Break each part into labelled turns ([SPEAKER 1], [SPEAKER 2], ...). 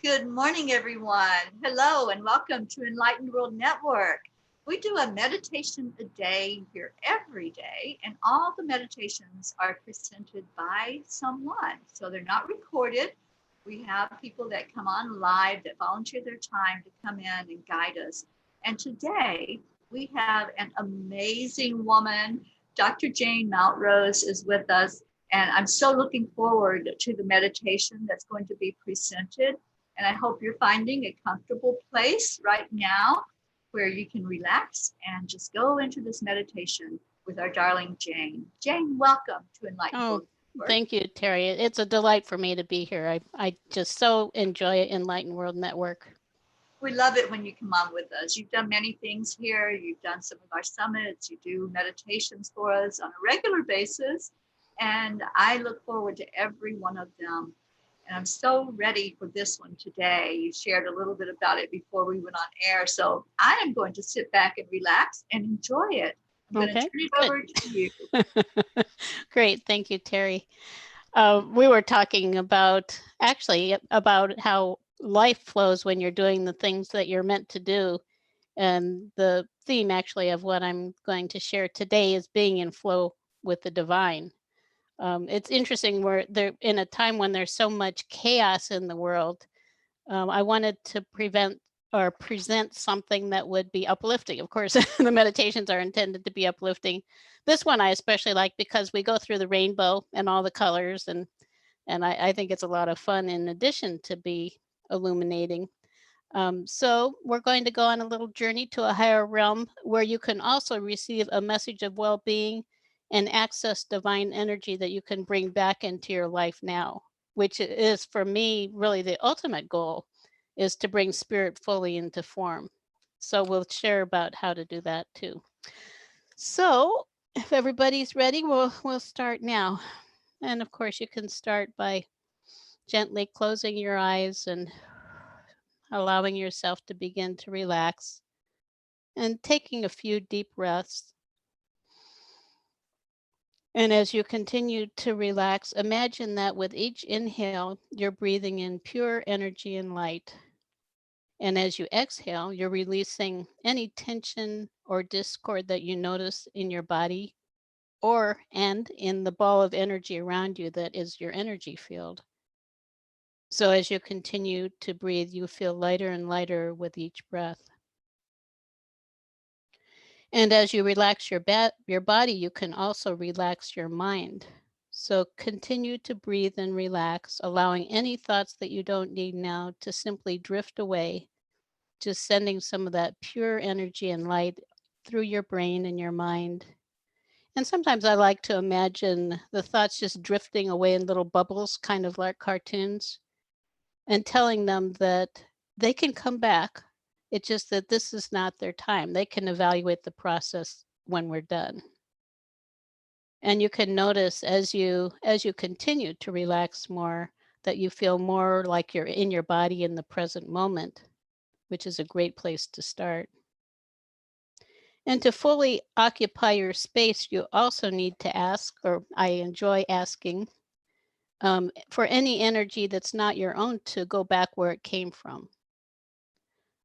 [SPEAKER 1] Good morning, everyone. Hello, and welcome to Enlightened World Network. We do a meditation a day here every day, and all the meditations are presented by someone. So they're not recorded. We have people that come on live that volunteer their time to come in and guide us. And today we have an amazing woman. Dr. Jane Mountrose is with us, and I'm so looking forward to the meditation that's going to be presented. And I hope you're finding a comfortable place right now where you can relax and just go into this meditation with our darling Jane. Jane, welcome to Enlightened World Network.
[SPEAKER 2] Thank you, Terry. It's a delight for me to be here. I just so enjoy Enlightened World Network.
[SPEAKER 1] We love it when you come on with us. You've done many things here. You've done some of our summits. You do meditations for us on a regular basis. And I look forward to every one of them. And I'm so ready for this one today. You shared a little bit about it before we went on air. So I am going to sit back and relax and enjoy it. I'm going to turn it over to you.
[SPEAKER 2] Great. Thank you, Terry. We were talking about how life flows when you're doing the things that you're meant to do. And the theme actually of what I'm going to share today is being in flow with the divine. It's interesting, we're there in a time when there's so much chaos in the world. I wanted to present something that would be uplifting. Of course, the meditations are intended to be uplifting. This one I especially like because we go through the rainbow and all the colors, and I think it's a lot of fun in addition to be illuminating. So we're going to go on a little journey to a higher realm where you can also receive a message of well-being and access divine energy that you can bring back into your life now, which is for me really the ultimate goal, is to bring spirit fully into form. So we'll share about how to do that too. So if everybody's ready, we'll start now. And of course you can start by gently closing your eyes and allowing yourself to begin to relax and taking a few deep breaths. And as you continue to relax, imagine that with each inhale, you're breathing in pure energy and light. And as you exhale, you're releasing any tension or discord that you notice in your body and in the ball of energy around you that is your energy field. So as you continue to breathe, you feel lighter and lighter with each breath. And as you relax your body, you can also relax your mind. So continue to breathe and relax, allowing any thoughts that you don't need now to simply drift away, just sending some of that pure energy and light through your brain and your mind. And sometimes I like to imagine the thoughts just drifting away in little bubbles, kind of like cartoons, and telling them that they can come back. It's just that this is not their time. They can evaluate the process when we're done. And you can notice as you continue to relax more, that you feel more like you're in your body in the present moment, which is a great place to start. And to fully occupy your space, you also need to ask, or I enjoy asking, for any energy that's not your own to go back where it came from.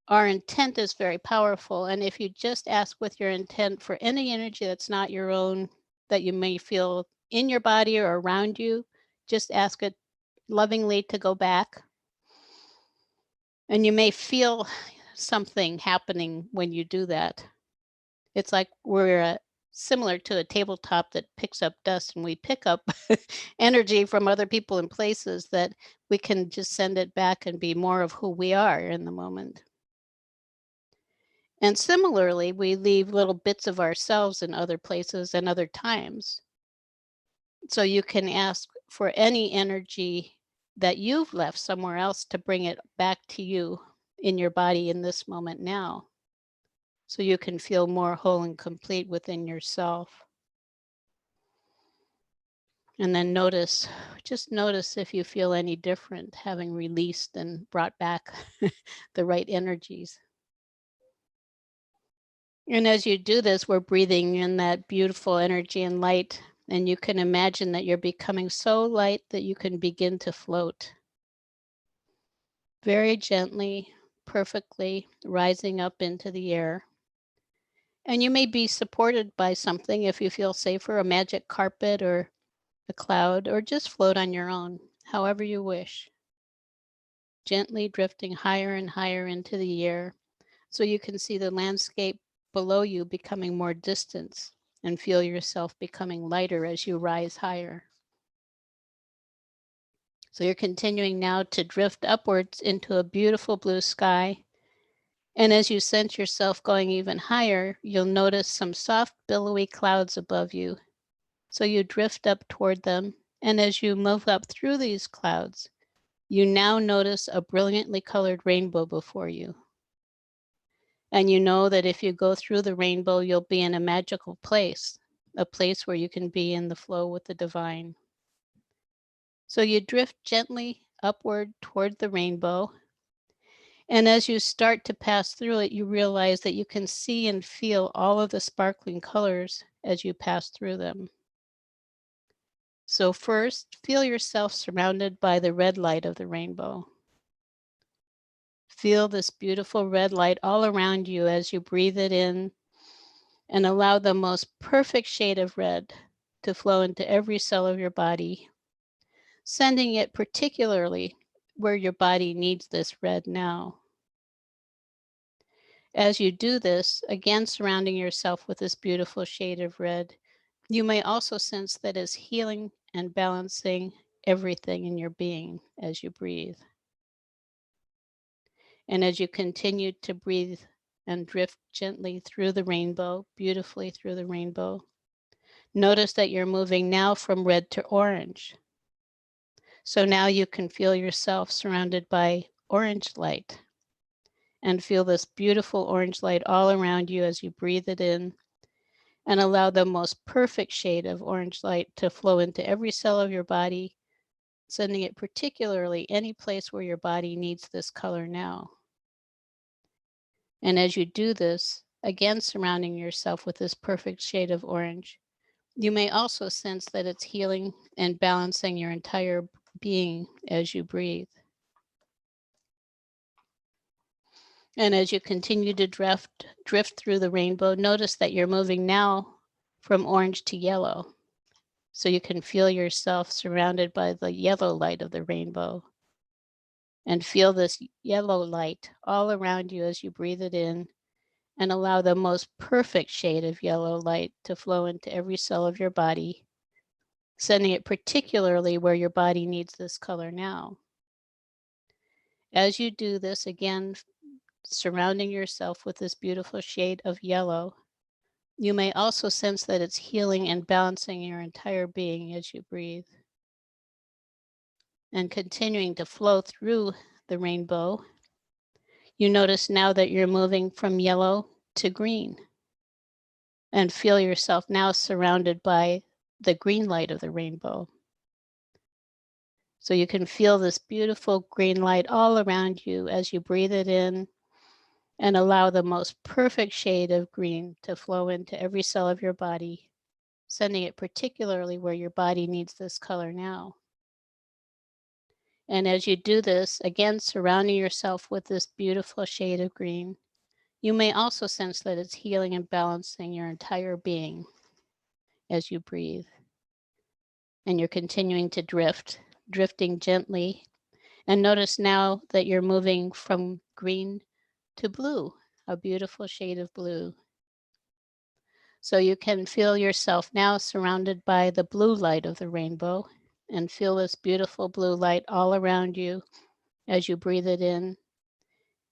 [SPEAKER 2] Our intent is very powerful. And if you just ask with your intent for any energy that's not your own, that you may feel in your body or around you, just ask it lovingly to go back. And you may feel something happening when you do that. It's like we're similar to a tabletop that picks up dust, and we pick up energy from other people and places that we can just send it back and be more of who we are in the moment. And similarly, we leave little bits of ourselves in other places and other times. So you can ask for any energy that you've left somewhere else to bring it back to you in your body in this moment now, so you can feel more whole and complete within yourself. And then just notice if you feel any different, having released and brought back the right energies. And as you do this, we're breathing in that beautiful energy and light, and you can imagine that you're becoming so light that you can begin to float. very gently, perfectly rising up into the air. And you may be supported by something if you feel safer, a magic carpet or a cloud, or just float on your own, however you wish. Gently drifting higher and higher into the air so you can see the landscape below you becoming more distant and feel yourself becoming lighter as you rise higher. So you're continuing now to drift upwards into a beautiful blue sky. And as you sense yourself going even higher, you'll notice some soft, billowy clouds above you. So you drift up toward them. And as you move up through these clouds, you now notice a brilliantly colored rainbow before you. And you know that if you go through the rainbow, you'll be in a magical place, a place where you can be in the flow with the divine. So you drift gently upward toward the rainbow. And as you start to pass through it, you realize that you can see and feel all of the sparkling colors as you pass through them. So first, feel yourself surrounded by the red light of the rainbow. Feel this beautiful red light all around you as you breathe it in and allow the most perfect shade of red to flow into every cell of your body, sending it particularly where your body needs this red now. As you do this, again surrounding yourself with this beautiful shade of red, you may also sense that it's healing and balancing everything in your being as you breathe. And as you continue to breathe and drift gently through the rainbow, beautifully through the rainbow, notice that you're moving now from red to orange. So now you can feel yourself surrounded by orange light and feel this beautiful orange light all around you as you breathe it in and allow the most perfect shade of orange light to flow into every cell of your body, sending it particularly any place where your body needs this color now. And as you do this, again surrounding yourself with this perfect shade of orange, you may also sense that it's healing and balancing your entire being as you breathe. And as you continue to drift through the rainbow, notice that you're moving now from orange to yellow. So you can feel yourself surrounded by the yellow light of the rainbow. And feel this yellow light all around you as you breathe it in and allow the most perfect shade of yellow light to flow into every cell of your body, sending it particularly where your body needs this color now. As you do this, again, surrounding yourself with this beautiful shade of yellow, you may also sense that it's healing and balancing your entire being as you breathe. And continuing to flow through the rainbow, you notice now that you're moving from yellow to green and feel yourself now surrounded by the green light of the rainbow. So you can feel this beautiful green light all around you as you breathe it in and allow the most perfect shade of green to flow into every cell of your body, sending it particularly where your body needs this color now. And as you do this, again surrounding yourself with this beautiful shade of green, you may also sense that it's healing and balancing your entire being as you breathe. And you're continuing to drift, drifting gently. And notice now that you're moving from green to blue, a beautiful shade of blue. So you can feel yourself now surrounded by the blue light of the rainbow and feel this beautiful blue light all around you as you breathe it in,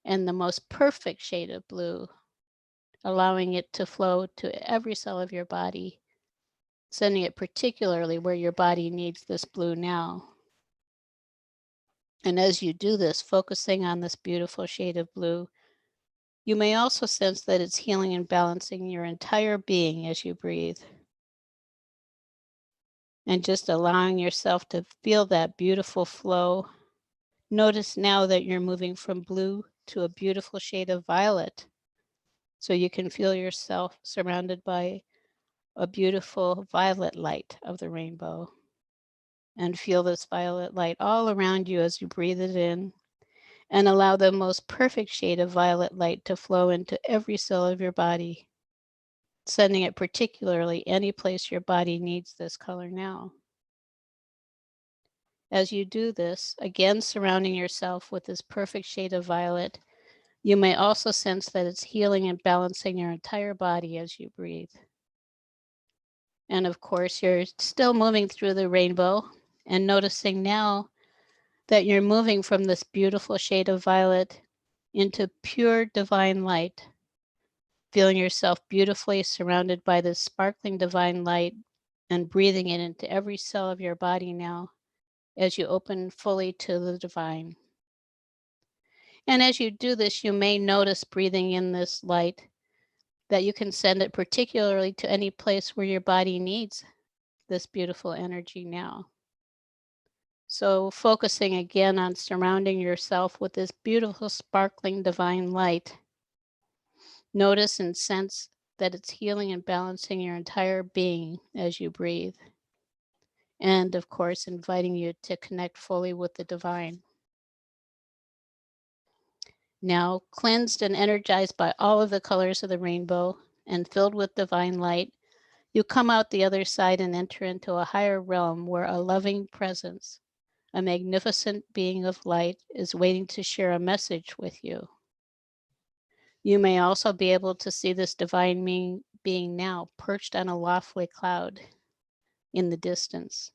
[SPEAKER 2] and the most perfect shade of blue, allowing it to flow to every cell of your body, sending it particularly where your body needs this blue now. And as you do this, focusing on this beautiful shade of blue, you may also sense that it's healing and balancing your entire being as you breathe. And just allowing yourself to feel that beautiful flow. Notice now that you're moving from blue to a beautiful shade of violet. So you can feel yourself surrounded by a beautiful violet light of the rainbow. And feel this violet light all around you as you breathe it in and allow the most perfect shade of violet light to flow into every cell of your body, sending it particularly any place your body needs this color now. As you do this, again surrounding yourself with this perfect shade of violet, you may also sense that it's healing and balancing your entire body as you breathe. And of course, you're still moving through the rainbow and noticing now that you're moving from this beautiful shade of violet into pure divine light, feeling yourself beautifully surrounded by this sparkling divine light and breathing it into every cell of your body now as you open fully to the divine. And as you do this, you may notice breathing in this light that you can send it particularly to any place where your body needs this beautiful energy now. So focusing again on surrounding yourself with this beautiful sparkling divine light. Notice and sense that it's healing and balancing your entire being as you breathe. And of course, inviting you to connect fully with the divine. Now, cleansed and energized by all of the colors of the rainbow and filled with divine light, you come out the other side and enter into a higher realm where a loving presence, a magnificent being of light, is waiting to share a message with you. You may also be able to see this divine being now perched on a lofty cloud in the distance.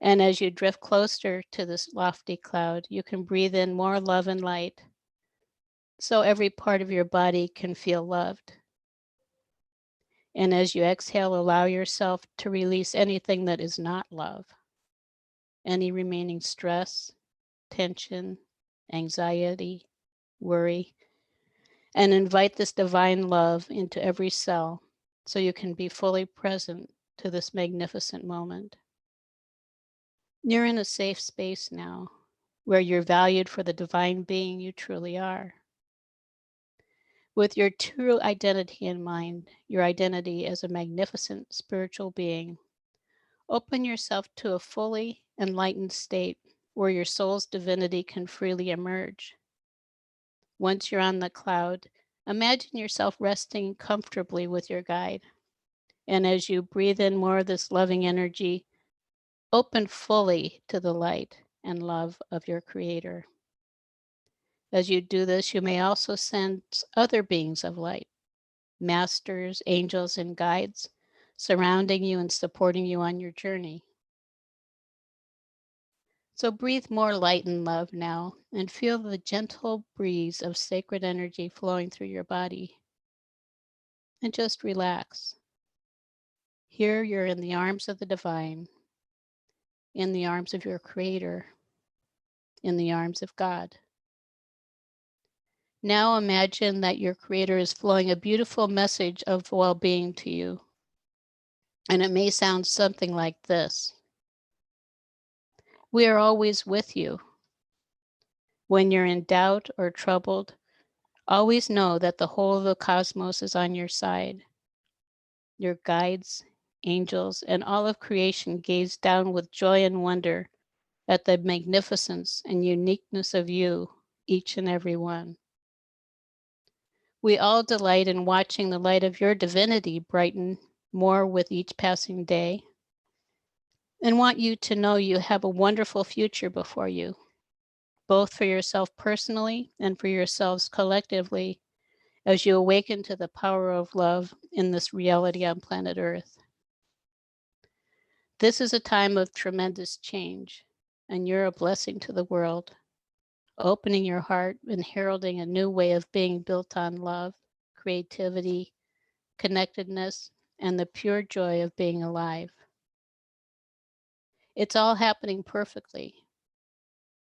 [SPEAKER 2] And as you drift closer to this lofty cloud, you can breathe in more love and light so every part of your body can feel loved. And as you exhale, allow yourself to release anything that is not love, any remaining stress, tension, anxiety, worry, and invite this divine love into every cell so you can be fully present to this magnificent moment. You're in a safe space now where you're valued for the divine being you truly are. With your true identity in mind, your identity as a magnificent spiritual being, open yourself to a fully enlightened state where your soul's divinity can freely emerge. Once you're on the cloud, imagine yourself resting comfortably with your guide. And as you breathe in more of this loving energy, open fully to the light and love of your Creator. As you do this, you may also sense other beings of light, masters, angels, and guides surrounding you and supporting you on your journey. So breathe more light and love now and feel the gentle breeze of sacred energy flowing through your body. And just relax. Here you're in the arms of the divine, in the arms of your Creator, in the arms of God. Now imagine that your Creator is flowing a beautiful message of well-being to you. And it may sound something like this. We are always with you. When you're in doubt or troubled, always know that the whole of the cosmos is on your side. Your guides, angels, and all of creation gaze down with joy and wonder at the magnificence and uniqueness of you, each and every one. We all delight in watching the light of your divinity brighten more with each passing day, and want you to know you have a wonderful future before you, both for yourself personally and for yourselves collectively, as you awaken to the power of love in this reality on planet Earth. This is a time of tremendous change, and you're a blessing to the world, opening your heart and heralding a new way of being built on love, creativity, connectedness, and the pure joy of being alive. It's all happening perfectly,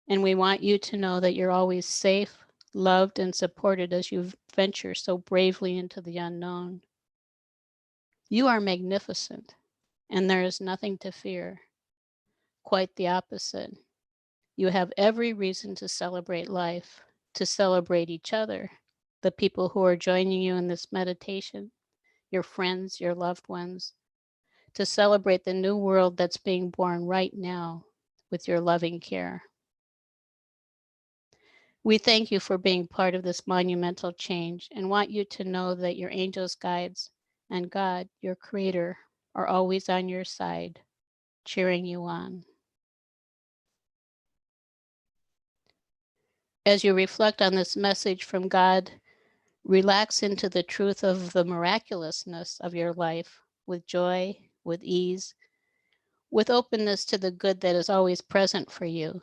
[SPEAKER 2] and we want you to know that you're always safe, loved, and supported as you venture so bravely into the unknown. You are magnificent, and there is nothing to fear. Quite the opposite. You have every reason to celebrate life, to celebrate each other, the people who are joining you in this meditation, your friends, your loved ones, to celebrate the new world that's being born right now with your loving care. We thank you for being part of this monumental change and want you to know that your angels, guides, and God, your creator, are always on your side, cheering you on. As you reflect on this message from God, relax into the truth of the miraculousness of your life with joy, with ease, with openness to the good that is always present for you.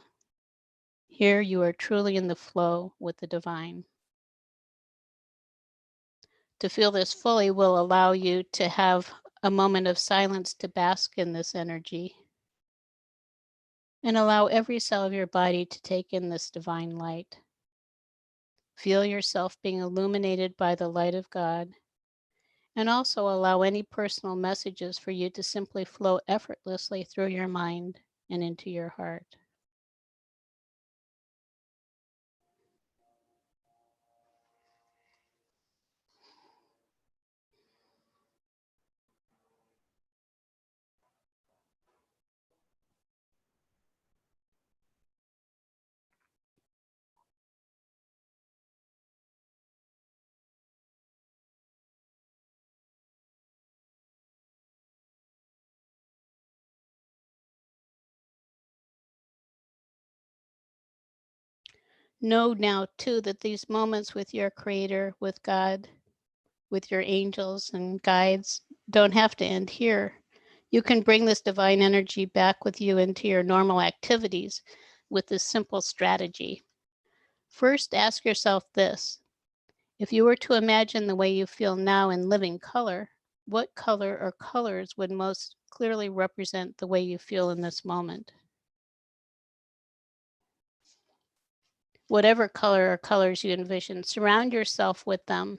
[SPEAKER 2] Here you are truly in the flow with the divine. To feel this fully will allow you to have a moment of silence to bask in this energy and allow every cell of your body to take in this divine light. Feel yourself being illuminated by the light of God, and also allow any personal messages for you to simply flow effortlessly through your mind and into your heart. Know now, too, that these moments with your Creator, with God, with your angels and guides don't have to end here. You can bring this divine energy back with you into your normal activities with this simple strategy. First, ask yourself this: if you were to imagine the way you feel now in living color, what color or colors would most clearly represent the way you feel in this moment? Whatever color or colors you envision, surround yourself with them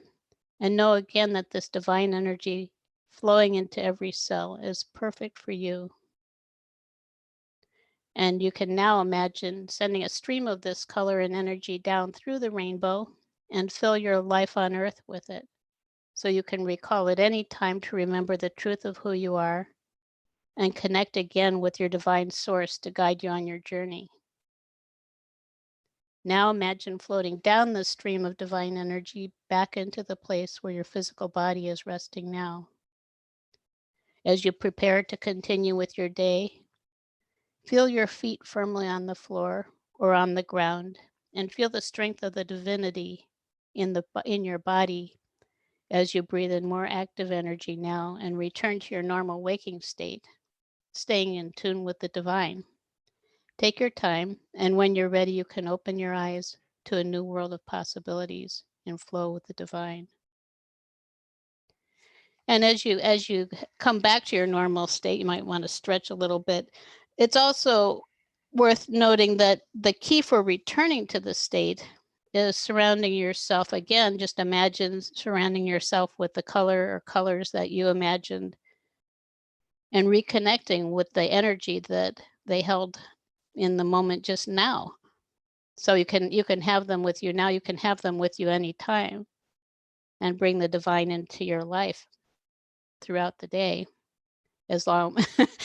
[SPEAKER 2] and know again that this divine energy flowing into every cell is perfect for you. And you can now imagine sending a stream of this color and energy down through the rainbow and fill your life on earth with it. So you can recall at any time to remember the truth of who you are and connect again with your divine source to guide you on your journey. Now imagine floating down the stream of divine energy back into the place where your physical body is resting now. As you prepare to continue with your day, feel your feet firmly on the floor or on the ground and feel the strength of the divinity in your body as you breathe in more active energy now and return to your normal waking state, staying in tune with the divine. Take your time, and when you're ready, you can open your eyes to a new world of possibilities and flow with the divine. And as you come back to your normal state, you might want to stretch a little bit. It's also worth noting that the key for returning to the state is surrounding yourself again. Just imagine surrounding yourself with the color or colors that you imagined and reconnecting with the energy that they held in the moment just now. So you can have them with you now. You can have them with you anytime and bring the divine into your life throughout the day, as long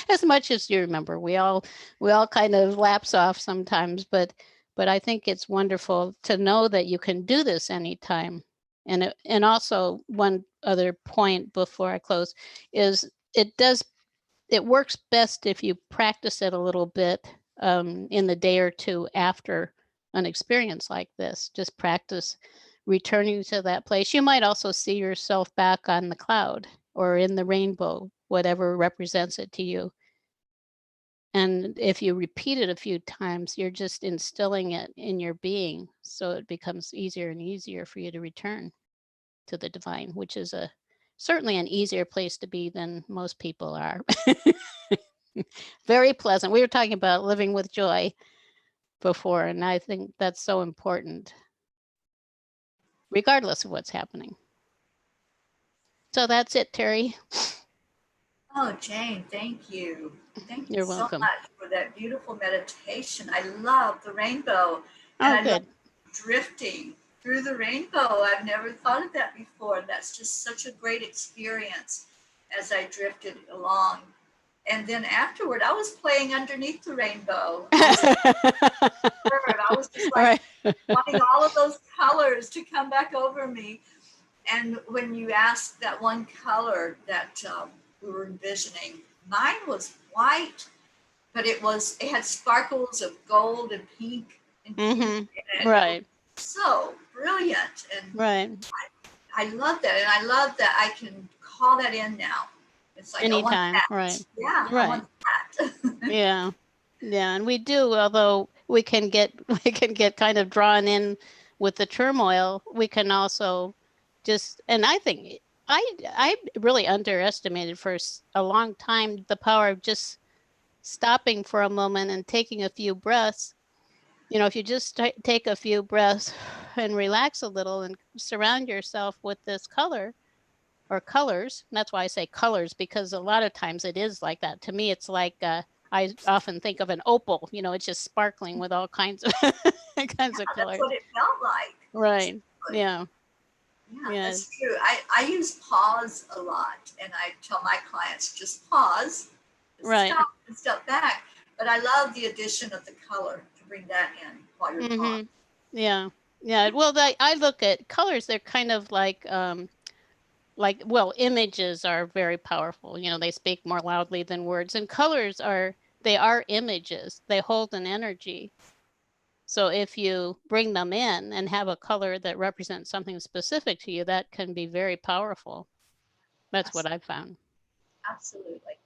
[SPEAKER 2] as much as you remember. We all kind of lapse off sometimes, but I think it's wonderful to know that you can do this anytime. And also one other point before I close is it works best if you practice it a little bit in the day or two after an experience like this. Just practice returning to that place. You might also see yourself back on the cloud or in the rainbow, whatever represents it to you. And if you repeat it a few times, you're just instilling it in your being. So it becomes easier and easier for you to return to the divine, which is certainly an easier place to be than most people are. Very pleasant. We were talking about living with joy before, and I think that's so important, regardless of what's happening. So that's it, Terry.
[SPEAKER 1] Oh, Jane, thank you. Thank you
[SPEAKER 2] You're
[SPEAKER 1] so
[SPEAKER 2] welcome.
[SPEAKER 1] much for that beautiful meditation. I love the rainbow, and
[SPEAKER 2] Oh,
[SPEAKER 1] I love
[SPEAKER 2] good.
[SPEAKER 1] drifting through the rainbow. I've never thought of that before. That's just such a great experience as I drifted along. And then afterward, I was playing underneath the rainbow. I was I was just
[SPEAKER 2] All
[SPEAKER 1] like
[SPEAKER 2] right.
[SPEAKER 1] wanting all of those colors to come back over me. And when you asked that one color that we were envisioning, mine was white, but it had sparkles of gold and pink and pink in it. It was
[SPEAKER 2] Right.
[SPEAKER 1] so brilliant. And
[SPEAKER 2] Right.
[SPEAKER 1] I love that. And I love that I can call that in now. It's like, I want
[SPEAKER 2] Anytime.
[SPEAKER 1] that.
[SPEAKER 2] Right.
[SPEAKER 1] Yeah, I
[SPEAKER 2] Right.
[SPEAKER 1] want that.
[SPEAKER 2] Yeah. Yeah. And we do, although we can get we can get kind of drawn in with the turmoil, we can also just, and I think I really underestimated for a long time the power of just stopping for a moment and taking a few breaths. You know, if you just take a few breaths and relax a little and surround yourself with this color or colors. And that's why I say colors, because a lot of times it is like that. To me, it's like I often think of an opal. You know, it's just sparkling with all kinds of kinds of
[SPEAKER 1] That's
[SPEAKER 2] colors.
[SPEAKER 1] what it felt like.
[SPEAKER 2] Right.
[SPEAKER 1] Exactly.
[SPEAKER 2] Yeah.
[SPEAKER 1] Yeah,
[SPEAKER 2] Yeah.
[SPEAKER 1] that's true. I use pause a lot, and I tell my clients just pause, just
[SPEAKER 2] Right.
[SPEAKER 1] stop and step back. But I love the addition of the color to bring that in while you're paused.
[SPEAKER 2] Mm-hmm. Yeah. Yeah. Well, I look at colors. They're kind of like, well, images are very powerful. You know, they speak more loudly than words, and colors they are images. They hold an energy. So if you bring them in and have a color that represents something specific to you, that can be very powerful. That's what I've found.
[SPEAKER 1] Absolutely.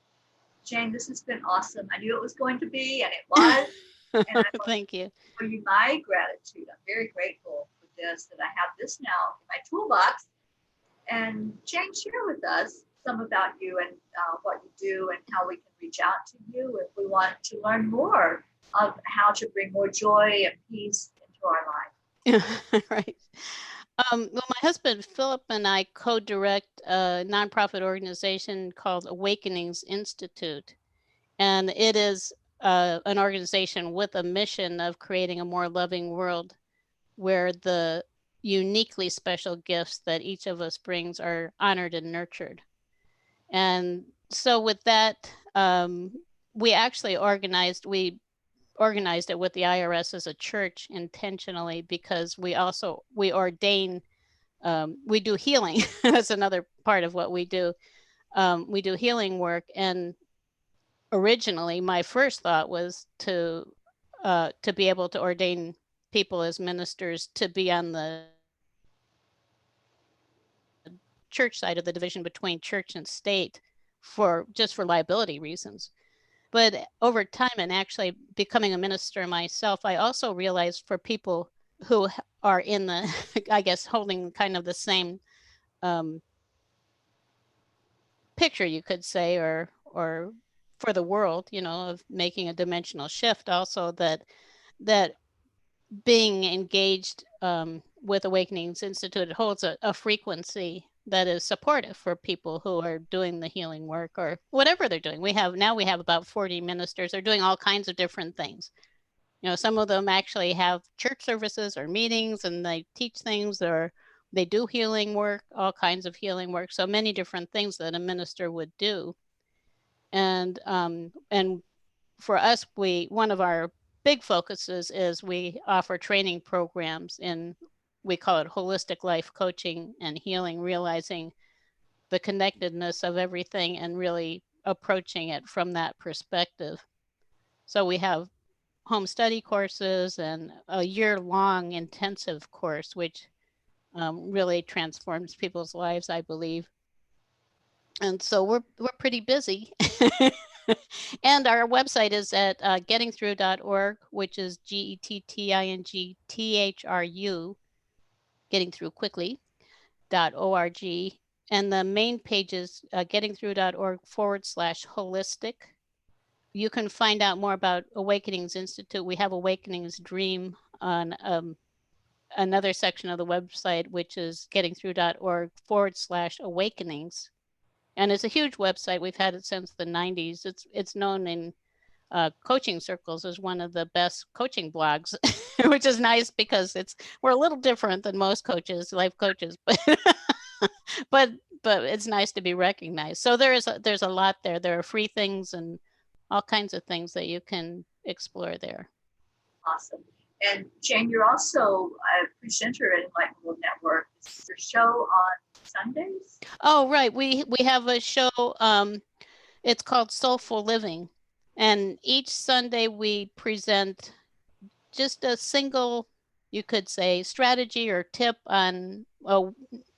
[SPEAKER 1] Jane, this has been awesome. I knew it was going to be, and it was. And I want
[SPEAKER 2] Thank you.
[SPEAKER 1] to show you my gratitude. I'm very grateful for this, that I have this now in my toolbox. And Jane, share with us some about you and what you do and how we can reach out to you if we want to learn more of how to bring more joy and peace into our life.
[SPEAKER 2] Right. Well, my husband Philip and I co-direct a nonprofit organization called Awakenings Institute, and it is an organization with a mission of creating a more loving world where the uniquely special gifts that each of us brings are honored and nurtured. And so with that, we actually organized it with the IRS as a church intentionally, because we ordain, we do healing. That's another part of what we do. We do healing work, and originally my first thought was to be able to ordain people as ministers to be on the church side of the division between church and state, for liability reasons. But over time, and actually becoming a minister myself, I also realized for people who are in the, I guess, holding kind of the same picture, you could say, or for the world, you know, of making a dimensional shift, also that being engaged with Awakenings Institute, it holds a frequency that is supportive for people who are doing the healing work or whatever they're doing. We have about 40 ministers. They're doing all kinds of different things. You know, some of them actually have church services or meetings, and they teach things, or they do healing work, all kinds of healing work. So many different things that a minister would do. And for us, one of our big focuses is we offer training programs we call it holistic life coaching and healing, realizing the connectedness of everything and really approaching it from that perspective. So we have home study courses and a year-long intensive course, which really transforms people's lives, I believe. And so we're pretty busy. And our website is at gettingthrough.org, which is GETTINGTHRU, getting through quickly.org. And the main page is gettingthrough.org/holistic. You can find out more about Awakenings Institute. We have Awakenings Dream on another section of the website, which is gettingthrough.org/awakenings. And it's a huge website. We've had it since the 90s. It's known in coaching circles as one of the best coaching blogs, which is nice because we're a little different than most life coaches, but it's nice to be recognized. So there's a lot there. There are free things and all kinds of things that you can explore there.
[SPEAKER 1] Awesome. And Jane, you're also a presenter at Enlightened World Network. Is your show on Sundays?
[SPEAKER 2] Oh, right. We have a show. It's called Soulful Living, and each Sunday we present just a single, you could say, strategy or tip on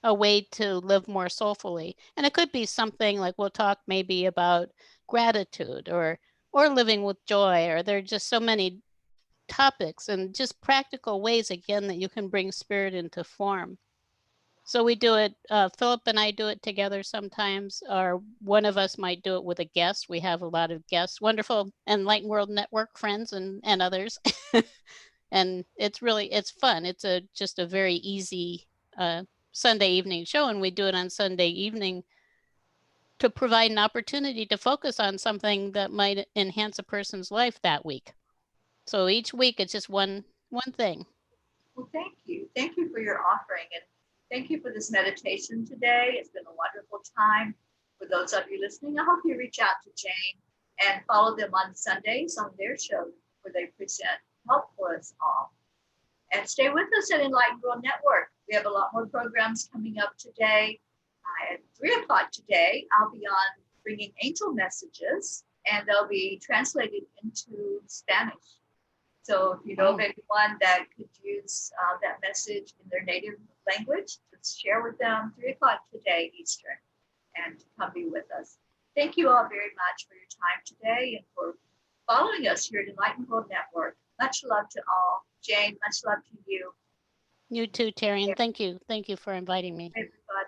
[SPEAKER 2] a way to live more soulfully. And it could be something like we'll talk maybe about gratitude or living with joy, or there are just so many topics and just practical ways again that you can bring spirit into form. So we do it, Philip and I do it together sometimes, or one of us might do it with a guest. We have a lot of guests, wonderful Enlightened World Network friends and others. And it's fun. It's just a very easy Sunday evening show, and we do it on Sunday evening to provide an opportunity to focus on something that might enhance a person's life that week. So each week it's just one thing.
[SPEAKER 1] Well, thank you. Thank you for your offering. And thank you for this meditation today. It's been a wonderful time. For those of you listening, I hope you reach out to Jane and follow them on Sundays on their show where they present help for us all. And stay with us at Enlightened World Network. We have a lot more programs coming up today. At 3 o'clock today, I'll be on bringing angel messages, and they'll be translated into Spanish. So if you know of anyone that could use that message in their native language, just share with them 3 o'clock today Eastern, and come be with us. Thank you all very much for your time today and for following us here at Enlightened World Network. Much love to all. Jane, much love to you.
[SPEAKER 2] You too, Terry, and thank you. Thank you for inviting me.
[SPEAKER 1] Everybody.